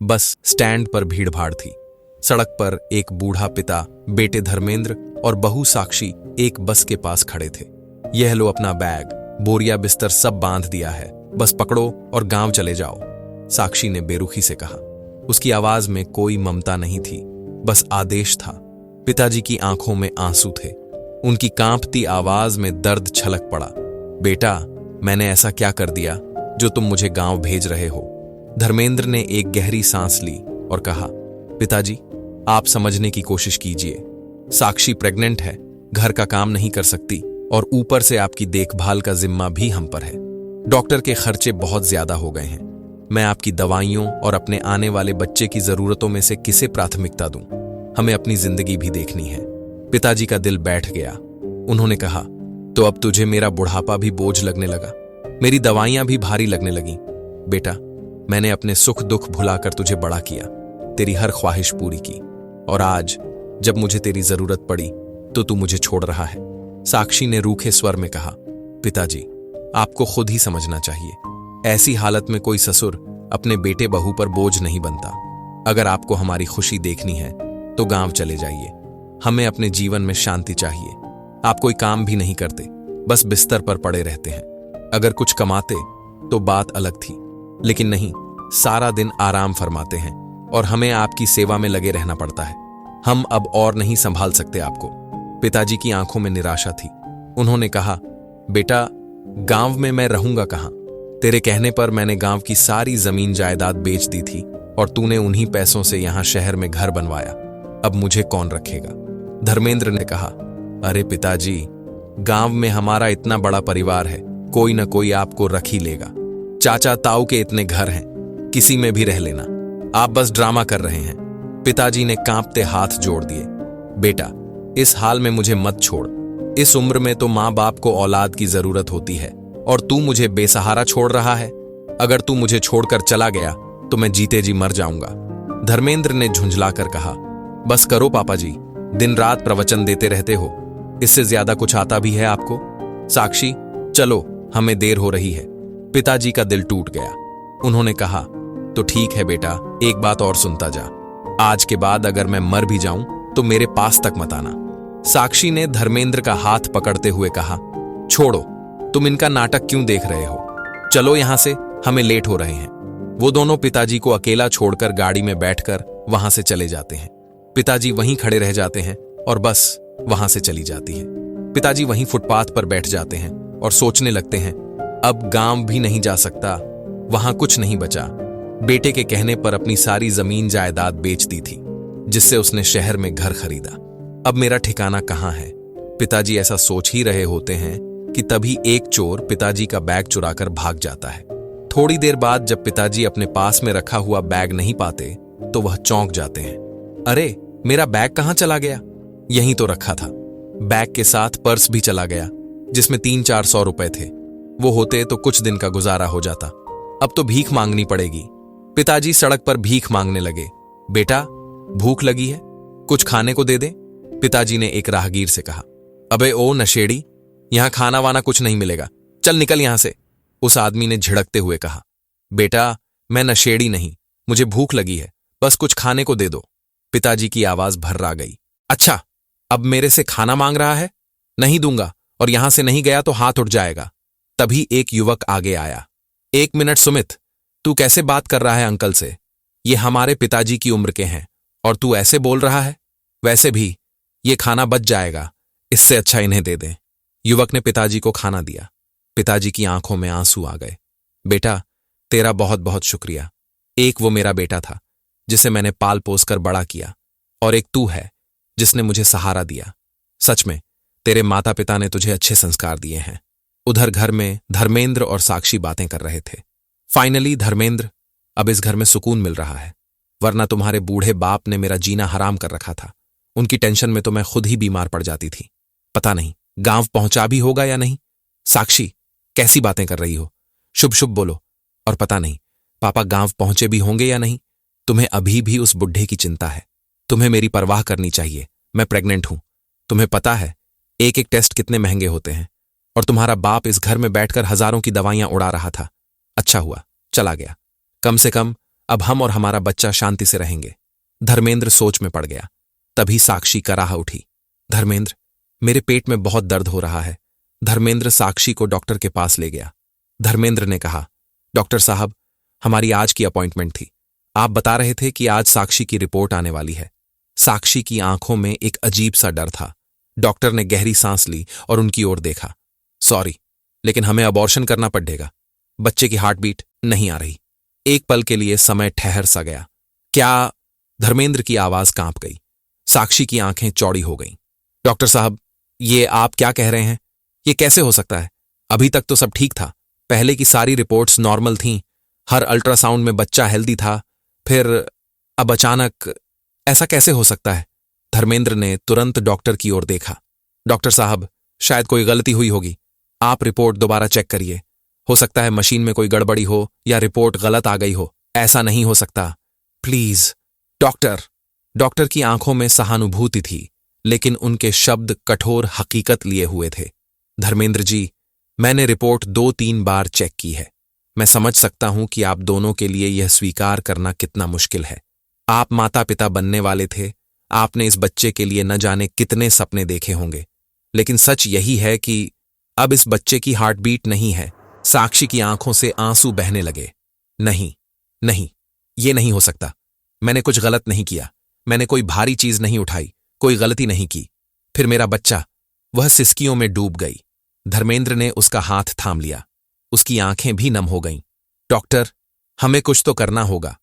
Bus stand पर भीड़ भाड़ थी। सड़क पर एक बूढ़ा पिता, बेटे धर्मेंद्र और बहू साक्षी एक बस के पास खड़े थे। यह लो अपना बैग, बोरिया, बिस्तर सब बांध दिया है, बस पकड़ो और गांव चले जाओ, साक्षी ने बेरुखी से कहा। उसकी आवाज में कोई ममता नहीं थी, बस आदेश था। पिताजी की आंखों में आंसू थे। उनकी कांपती आवाज में दर्द छलक पड़ा। बेटा, मैंने ऐसा क्या कर दिया जो तुम मुझे गांव भेज रहे हो? धर्मेंद्र ने एक गहरी सांस ली और कहा, पिताजी, आप समझने की कोशिश कीजिए। साक्षी प्रेग्नेंट है, घर का काम नहीं कर सकती और ऊपर से आपकी देखभाल का जिम्मा भी हम पर है। डॉक्टर के खर्चे बहुत ज्यादा हो गए हैं। मैं आपकी दवाइयों और अपने आने वाले बच्चे की जरूरतों में से किसे प्राथमिकता दूं? हमें अपनी जिंदगी भी देखनी है। पिताजी का दिल बैठ गया। उन्होंने कहा, तो अब तुझे मेरा बुढ़ापा भी बोझ लगने लगा, मेरी दवाइयां भी भारी लगने लगी। बेटा, मैंने अपने सुख दुख भुलाकर तुझे बड़ा किया, तेरी हर ख्वाहिश पूरी की, और आज जब मुझे तेरी जरूरत पड़ी तो तू मुझे छोड़ रहा है। साक्षी ने रूखे स्वर में कहा, पिताजी, आपको खुद ही समझना चाहिए। ऐसी हालत में कोई ससुर अपने बेटे बहू पर बोझ नहीं बनता। अगर आपको हमारी खुशी देखनी है तो गांव चले जाइए। हमें अपने जीवन में शांति चाहिए। आप कोई काम भी नहीं करते, बस बिस्तर पर पड़े रहते हैं। अगर कुछ कमाते तो बात अलग थी, लेकिन नहीं, सारा दिन आराम फरमाते हैं और हमें आपकी सेवा में लगे रहना पड़ता है। हम अब और नहीं संभाल सकते आपको। पिताजी की आंखों में निराशा थी। उन्होंने कहा, बेटा, गांव में मैं रहूंगा कहां? तेरे कहने पर मैंने गांव की सारी जमीन जायदाद बेच दी थी और तूने उन्हीं पैसों से यहां शहर में घर बनवाया। अब मुझे कौन रखेगा? धर्मेंद्र ने कहा, अरे पिताजी, गांव में हमारा इतना बड़ा परिवार है, कोई न कोई आपको रख ही लेगा। चाचा ताऊ के इतने घर हैं, किसी में भी रह लेना। आप बस ड्रामा कर रहे हैं। पिताजी ने कांपते हाथ जोड़ दिए। बेटा, इस हाल में मुझे मत छोड़। इस उम्र में तो मां बाप को औलाद की जरूरत होती है और तू मुझे बेसहारा छोड़ रहा है। अगर तू मुझे छोड़कर चला गया तो मैं जीते जी मर जाऊंगा। धर्मेंद्र ने झुंझलाकर कहा, बस करो पापा जी, दिन रात प्रवचन देते रहते हो, इससे ज्यादा कुछ आता भी है आपको? साक्षी, चलो, हमें देर हो रही है। पिताजी का दिल टूट गया। उन्होंने कहा, तो ठीक है बेटा, एक बात और सुनता जा। आज के बाद अगर मैं मर भी जाऊं तो मेरे पास तक मत आना। साक्षी ने धर्मेंद्र का हाथ पकड़ते हुए कहा, छोड़ो, तुम इनका नाटक क्यों देख रहे हो? चलो यहां से, हमें लेट हो रहे हैं। वो दोनों पिताजी को अकेला छोड़कर गाड़ी में बैठकर वहां से चले जाते हैं। पिताजी वहीं खड़े रह जाते हैं और बस वहां से चली जाती है। पिताजी वहीं फुटपाथ पर बैठ जाते हैं और सोचने लगते हैं, अब गांव भी नहीं जा सकता, वहां कुछ नहीं बचा। बेटे के कहने पर अपनी सारी जमीन जायदाद बेच दी थी, जिससे उसने शहर में घर खरीदा। अब मेरा ठिकाना कहां है? पिताजी ऐसा सोच ही रहे होते हैं कि तभी एक चोर पिताजी का बैग चुराकर भाग जाता है। थोड़ी देर बाद जब पिताजी अपने पास में रखा हुआ बैग नहीं पाते तो वह चौंक जाते हैं। अरे, मेरा बैग कहां चला गया? यहीं तो रखा था। बैग के साथ पर्स भी चला गया, जिसमें 300-400 रुपए थे। वो होते तो कुछ दिन का गुजारा हो जाता। अब तो भीख मांगनी पड़ेगी। पिताजी सड़क पर भीख मांगने लगे। बेटा, भूख लगी है, कुछ खाने को दे दे, पिताजी ने एक राहगीर से कहा। अबे ओ नशेड़ी, यहां खाना वाना कुछ नहीं मिलेगा, चल निकल यहां से, उस आदमी ने झिड़कते हुए कहा। बेटा, मैं नशेड़ी नहीं, मुझे भूख लगी है, बस कुछ खाने को दे दो। पिताजी की आवाज भर्रा गई। अच्छा, अब मेरे से खाना मांग रहा है? नहीं दूंगा, और यहां से नहीं गया तो हाथ उठ जाएगा। तभी एक युवक आगे आया। 1 मिनट सुमित, तू कैसे बात कर रहा है अंकल से? ये हमारे पिताजी की उम्र के हैं और तू ऐसे बोल रहा है? वैसे भी ये खाना बच जाएगा, इससे अच्छा इन्हें दे दें। युवक ने पिताजी को खाना दिया। पिताजी की आंखों में आंसू आ गए। बेटा, तेरा बहुत बहुत शुक्रिया। एक वो मेरा बेटा था जिसे मैंने पाल पोस कर बड़ा किया, और एक तू है जिसने मुझे सहारा दिया। सच में तेरे माता पिता ने तुझे अच्छे संस्कार दिए हैं। उधर घर में धर्मेंद्र और साक्षी बातें कर रहे थे। फाइनली धर्मेंद्र, अब इस घर में सुकून मिल रहा है, वरना तुम्हारे बूढ़े बाप ने मेरा जीना हराम कर रखा था। उनकी टेंशन में तो मैं खुद ही बीमार पड़ जाती थी। पता नहीं गांव पहुंचा भी होगा या नहीं। साक्षी, कैसी बातें कर रही हो? शुभ शुभ बोलो। और पता नहीं पापा गांव पहुंचे भी होंगे या नहीं। तुम्हें अभी भी उस बुढ़े की चिंता है। तुम्हें मेरी परवाह करनी चाहिए। मैं प्रेग्नेंट हूं। तुम्हें पता है एक एक टेस्ट कितने महंगे होते हैं, और तुम्हारा बाप इस घर में बैठकर हजारों की दवाइयां उड़ा रहा था। अच्छा हुआ चला गया। कम से कम अब हम और हमारा बच्चा शांति से रहेंगे। धर्मेंद्र सोच में पड़ गया। तभी साक्षी कराह उठी। धर्मेंद्र, मेरे पेट में बहुत दर्द हो रहा है। धर्मेंद्र साक्षी को डॉक्टर के पास ले गया। धर्मेंद्र ने कहा, डॉक्टर साहब, हमारी आज की अपॉइंटमेंट थी। आप बता रहे थे कि आज साक्षी की रिपोर्ट आने वाली है। साक्षी की आंखों में एक अजीब सा डर था। डॉक्टर ने गहरी सांस ली और उनकी ओर देखा। सॉरी, लेकिन हमें अबॉर्शन करना पड़ेगा। बच्चे की हार्ट बीट नहीं आ रही। एक पल के लिए समय ठहर सा गया। क्या? धर्मेंद्र की आवाज कांप गई। साक्षी की आंखें चौड़ी हो गईं। डॉक्टर साहब, ये आप क्या कह रहे हैं? ये कैसे हो सकता है? अभी तक तो सब ठीक था। पहले की सारी रिपोर्ट्स नॉर्मल थीं। हर अल्ट्रासाउंड में बच्चा हेल्दी था। फिर अब अचानक ऐसा कैसे हो सकता है? धर्मेंद्र ने तुरंत डॉक्टर की ओर देखा। डॉक्टर साहब, शायद कोई गलती हुई होगी। आप रिपोर्ट दोबारा चेक करिए। हो सकता है मशीन में कोई गड़बड़ी हो या रिपोर्ट गलत आ गई हो। ऐसा नहीं हो सकता। Please doctor. डॉक्टर की आंखों में सहानुभूति थी, लेकिन उनके शब्द कठोर हकीकत लिए हुए थे। धर्मेंद्र जी, मैंने रिपोर्ट 2-3 बार चेक की है। मैं समझ सकता हूं कि आप दोनों के लिए यह स्वीकार करना कितना मुश्किल है। आप माता पिता बनने वाले थे। आपने इस बच्चे के लिए न जाने कितने सपने देखे होंगे, लेकिन सच यही है कि अब इस बच्चे की हार्ट बीट नहीं है। साक्षी की आंखों से आंसू बहने लगे। नहीं नहीं, ये नहीं हो सकता। मैंने कुछ गलत नहीं किया। मैंने कोई भारी चीज नहीं उठाई, कोई गलती नहीं की। फिर मेरा बच्चा, वह सिसकियों में डूब गई। धर्मेंद्र ने उसका हाथ थाम लिया। उसकी आंखें भी नम हो गईं। डॉक्टर, हमें कुछ तो करना होगा।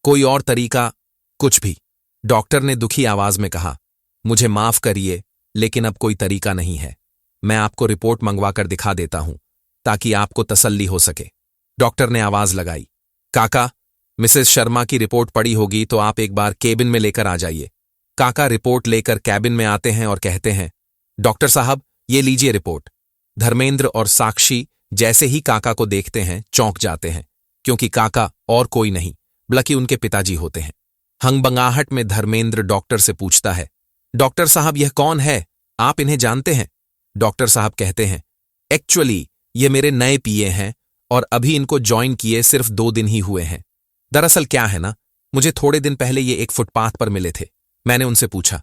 कोई और तरीका? कुछ भी। डॉक्टर ने दुखी आवाज में कहा, मुझे माफ करिए, लेकिन अब कोई तरीका नहीं है। मैं आपको रिपोर्ट मंगवाकर दिखा देता हूं, ताकि आपको तसल्ली हो सके। डॉक्टर ने आवाज लगाई, काका, मिसेस शर्मा की रिपोर्ट पड़ी होगी तो आप एक बार केबिन में लेकर आ जाइए। काका रिपोर्ट लेकर कैबिन में आते हैं और कहते हैं, डॉक्टर साहब, ये लीजिए रिपोर्ट। धर्मेंद्र और साक्षी जैसे ही काका को देखते हैं चौंक जाते हैं, क्योंकि काका और कोई नहीं बल्कि उनके पिताजी होते हैं। हंगबंगाहट में धर्मेंद्र डॉक्टर से पूछता है, डॉक्टर साहब, यह कौन है? आप इन्हें जानते हैं? डॉक्टर साहब कहते हैं, एक्चुअली ये मेरे नए पीए हैं और अभी इनको ज्वाइन किए सिर्फ 2 दिन ही हुए हैं। दरअसल क्या है ना, मुझे थोड़े दिन पहले ये एक फुटपाथ पर मिले थे। मैंने उनसे पूछा,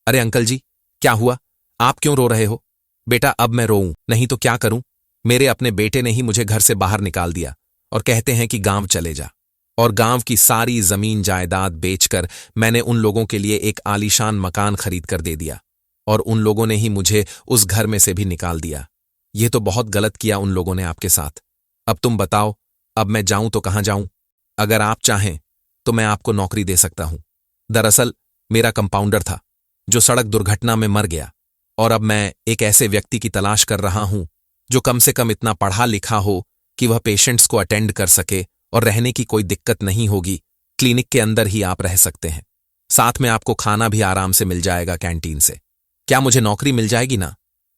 अरे अंकल जी, क्या हुआ? आप क्यों रो रहे हो? बेटा, अब मैं रोऊं नहीं तो क्या करूं? मेरे अपने बेटे ने ही मुझे घर से बाहर निकाल दिया और कहते हैं कि गांव चले जा। और गांव की सारी जमीन जायदाद बेचकर मैंने उन लोगों के लिए एक आलीशान मकान खरीद कर दे दिया, और उन लोगों ने ही मुझे उस घर में से भी निकाल दिया। ये तो बहुत गलत किया उन लोगों ने आपके साथ। अब तुम बताओ, अब मैं जाऊं तो कहां जाऊं? अगर आप चाहें तो मैं आपको नौकरी दे सकता हूं। दरअसल मेरा कंपाउंडर था जो सड़क दुर्घटना में मर गया, और अब मैं एक ऐसे व्यक्ति की तलाश कर रहा हूं जो कम से कम इतना पढ़ा लिखा हो कि वह पेशेंट्स को अटेंड कर सके, और रहने की कोई दिक्कत नहीं होगी। क्लिनिक के अंदर ही आप रह सकते हैं। साथ में आपको खाना भी आराम से मिल जाएगा कैंटीन से। क्या मुझे नौकरी मिल जाएगी ना?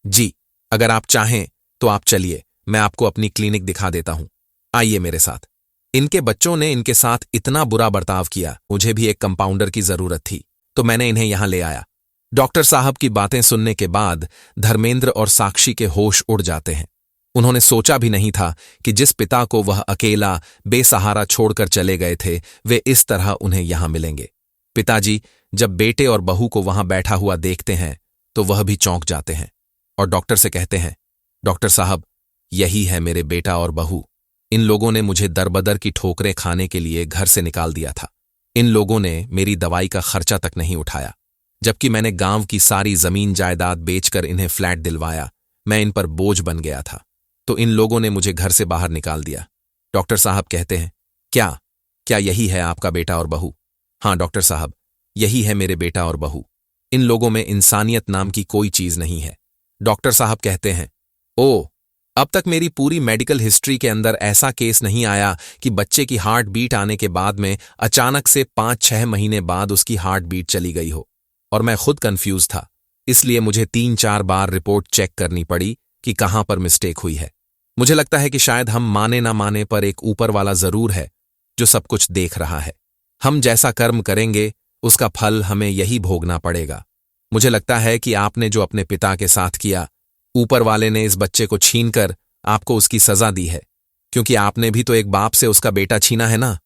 जी, अगर आप चाहें तो आप चलिए, मैं आपको अपनी क्लिनिक दिखा देता हूं। आइए मेरे साथ। इनके बच्चों ने इनके साथ इतना बुरा बर्ताव किया। मुझे भी एक कंपाउंडर की जरूरत थी, तो मैंने इन्हें यहां ले आया। डॉक्टर साहब की बातें सुनने के बाद धर्मेंद्र और साक्षी के होश उड़ जाते हैं। उन्होंने सोचा भी नहीं था कि जिस पिता को वह अकेला बेसहारा छोड़कर चले गए थे, वे इस तरह उन्हें यहां मिलेंगे। पिताजी जब बेटे और बहू को वहां बैठा हुआ देखते हैं तो वह भी चौंक जाते हैं और डॉक्टर से कहते हैं, डॉक्टर साहब, यही है मेरे बेटा और बहू। इन लोगों ने मुझे दरबदर की ठोकरें खाने के लिए घर से निकाल दिया था। इन लोगों ने मेरी दवाई का खर्चा तक नहीं उठाया, जबकि मैंने गांव की सारी जमीन जायदाद बेचकर इन्हें फ्लैट दिलवाया। मैं इन पर बोझ बन गया था, तो इन लोगों ने मुझे घर से बाहर निकाल दिया। डॉक्टर साहब कहते हैं, क्या यही है आपका बेटा और बहू? हाँ डॉक्टर साहब, यही है मेरे बेटा और बहू। इन लोगों में इंसानियत नाम की कोई चीज नहीं है। डॉक्टर साहब कहते हैं, ओ, अब तक मेरी पूरी मेडिकल हिस्ट्री के अंदर ऐसा केस नहीं आया कि बच्चे की हार्ट बीट आने के बाद में अचानक से 5-6 महीने बाद उसकी हार्ट बीट चली गई हो। और मैं खुद कंफ्यूज था, इसलिए मुझे 3-4 बार रिपोर्ट चेक करनी पड़ी कि कहां पर मिस्टेक हुई है। मुझे लगता है कि शायद हम माने ना माने पर एक ऊपर वाला जरूर है जो सब कुछ देख रहा है। हम जैसा कर्म करेंगे उसका फल हमें यही भोगना पड़ेगा। मुझे लगता है कि आपने जो अपने पिता के साथ किया, ऊपर वाले ने इस बच्चे को छीनकर आपको उसकी सजा दी है, क्योंकि आपने भी तो एक बाप से उसका बेटा छीना है ना।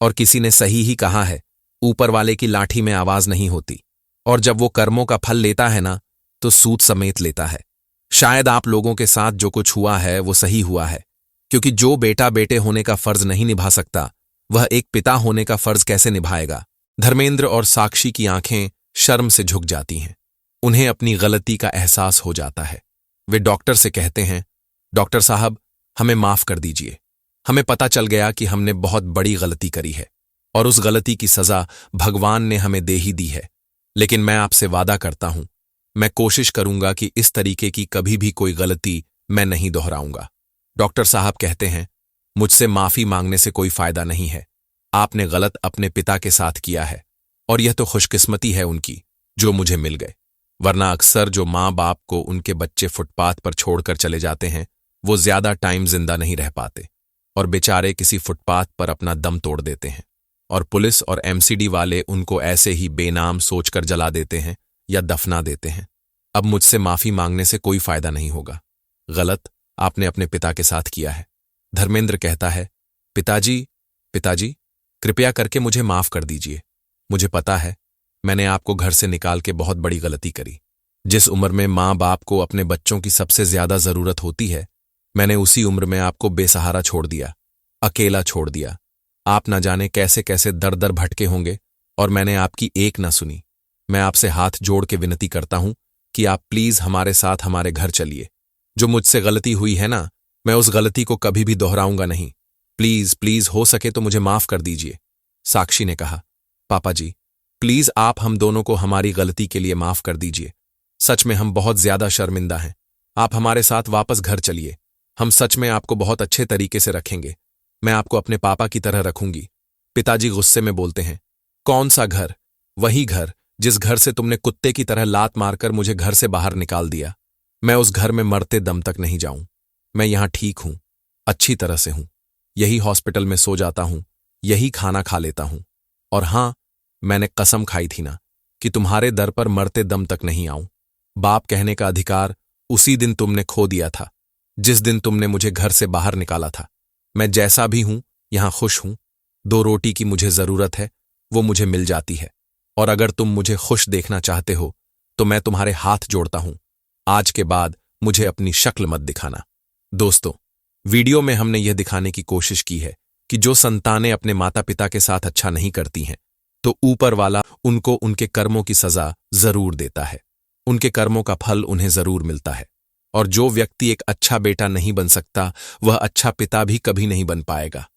और किसी ने सही ही कहा है, ऊपर वाले की लाठी में आवाज नहीं होती, और जब वो कर्मों का फल लेता है ना, तो सूद समेत लेता है। शायद आप लोगों के साथ जो कुछ हुआ है वो सही हुआ है, क्योंकि जो बेटा बेटे होने का फर्ज नहीं निभा सकता, वह एक पिता होने का फर्ज कैसे निभाएगा। धर्मेंद्र और साक्षी की आंखें शर्म से झुक जाती हैं। उन्हें अपनी गलती का एहसास हो जाता है। वे डॉक्टर से कहते हैं, डॉक्टर साहब, हमें माफ कर दीजिए। हमें पता चल गया कि हमने बहुत बड़ी गलती करी है, और उस गलती की सजा भगवान ने हमें दे ही दी है। लेकिन मैं आपसे वादा करता हूं, मैं कोशिश करूंगा कि इस तरीके की कभी भी कोई गलती मैं नहीं दोहराऊंगा। डॉक्टर साहब कहते हैं, मुझसे माफी मांगने से कोई फायदा नहीं है। आपने गलत अपने पिता के साथ किया है, और यह तो खुशकिस्मती है उनकी जो मुझे मिल गए, वरना अक्सर जो माँ बाप को उनके बच्चे फुटपाथ पर छोड़कर चले जाते हैं, वो ज्यादा टाइम जिंदा नहीं रह पाते, और बेचारे किसी फुटपाथ पर अपना दम तोड़ देते हैं, और पुलिस और एमसीडी वाले उनको ऐसे ही बेनाम सोचकर जला देते हैं या दफना देते हैं। अब मुझसे माफी मांगने से कोई फायदा नहीं होगा। गलत आपने अपने पिता के साथ किया है। धर्मेंद्र कहता है, पिताजी, कृपया करके मुझे माफ कर दीजिए। मुझे पता है मैंने आपको घर से निकाल के बहुत बड़ी गलती करी। जिस उम्र में माँ बाप को अपने बच्चों की सबसे ज्यादा जरूरत होती है, मैंने उसी उम्र में आपको बेसहारा छोड़ दिया, अकेला छोड़ दिया। आप न जाने कैसे कैसे दर दर भटके होंगे, और मैंने आपकी एक न सुनी। मैं आपसे हाथ जोड़ के विनती करता हूं कि आप प्लीज हमारे साथ हमारे घर चलिए। जो मुझसे गलती हुई है ना, मैं उस गलती को कभी भी दोहराऊंगा नहीं। प्लीज प्लीज हो सके तो मुझे माफ कर दीजिए। साक्षी ने कहा, पापा जी, प्लीज आप हम दोनों को हमारी गलती के लिए माफ कर दीजिए। सच में हम बहुत ज्यादा शर्मिंदा हैं। आप हमारे साथ वापस घर चलिए। हम सच में आपको बहुत अच्छे तरीके से रखेंगे। मैं आपको अपने पापा की तरह रखूंगी। पिताजी गुस्से में बोलते हैं, कौन सा घर? वही घर जिस घर से तुमने कुत्ते की तरह लात मारकर मुझे घर से बाहर निकाल दिया। मैं उस घर में मरते दम तक नहीं जाऊं। मैं यहां ठीक हूं, अच्छी तरह से हूं। यही हॉस्पिटल में सो जाता हूं, यही खाना खा लेता हूं। और हां, मैंने कसम खाई थी ना कि तुम्हारे दर पर मरते दम तक नहीं आऊं। बाप कहने का अधिकार उसी दिन तुमने खो दिया था, जिस दिन तुमने मुझे घर से बाहर निकाला था। मैं जैसा भी हूं, यहां खुश हूं। 2 रोटी की मुझे जरूरत है, वो मुझे मिल जाती है। और अगर तुम मुझे खुश देखना चाहते हो, तो मैं तुम्हारे हाथ जोड़ता हूं। आज के बाद मुझे अपनी शक्ल मत दिखाना। दोस्तों, वीडियो में हमने यह दिखाने की कोशिश की है कि जो संतानें अपने माता पिता के साथ अच्छा नहीं करती हैं, तो ऊपर वाला उनको उनके कर्मों की सजा जरूर देता है। उनके कर्मों का फल उन्हें जरूर मिलता है। और जो व्यक्ति एक अच्छा बेटा नहीं बन सकता, वह अच्छा पिता भी कभी नहीं बन पाएगा।